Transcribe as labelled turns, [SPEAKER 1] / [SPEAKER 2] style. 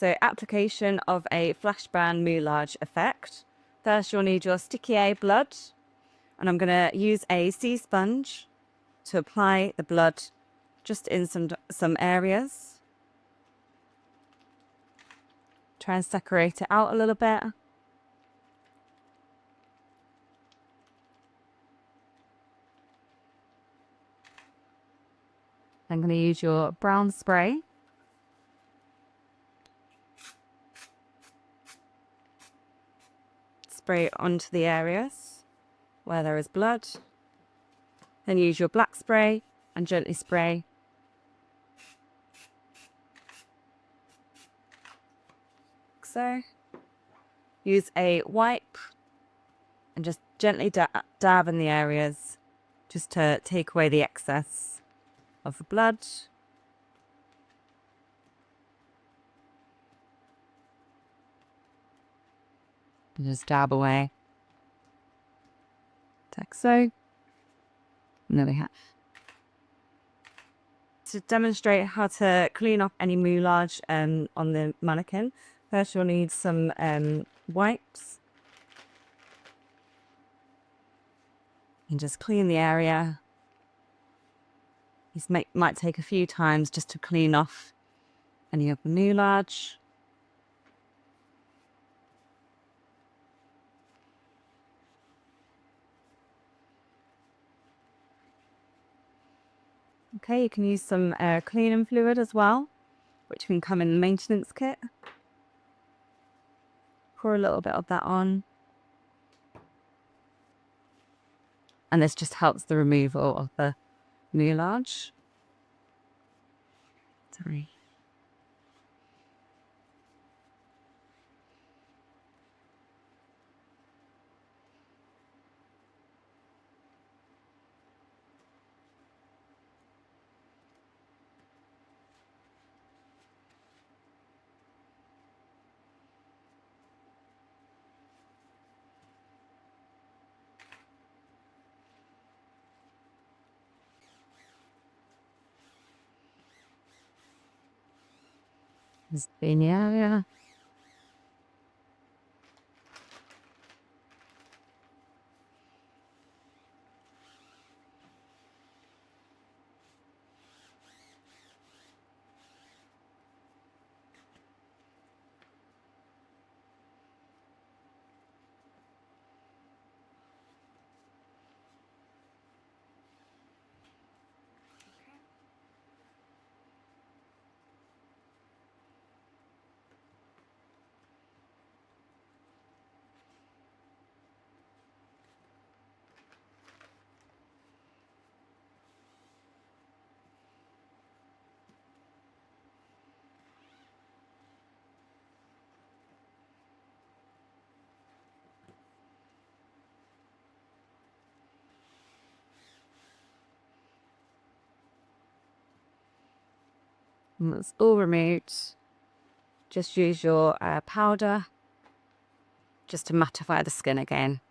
[SPEAKER 1] So application of a flashbang moulage effect. First, you'll need your sticky A blood, and I'm going to use a sea sponge to apply the blood just in some areas. Try and separate it out a little bit. I'm going to use your brown spray. Spray it onto the areas where there is blood. Then use your black spray and gently spray. So. Use a wipe and just gently dab in the areas just to take away the excess of the blood. And just dab away. Like so. And there we have. To demonstrate how to clean up any moulage on the mannequin, first you'll need some wipes. And just clean the area. This might take a few times just to clean off any of the moulage. Okay, you can use some cleaning fluid as well, which can come in the maintenance kit. Pour a little bit of that on. And this just helps the removal of the moulage. Sorry. This veiny area. And it's all removed. Just use your powder just to mattify the skin again.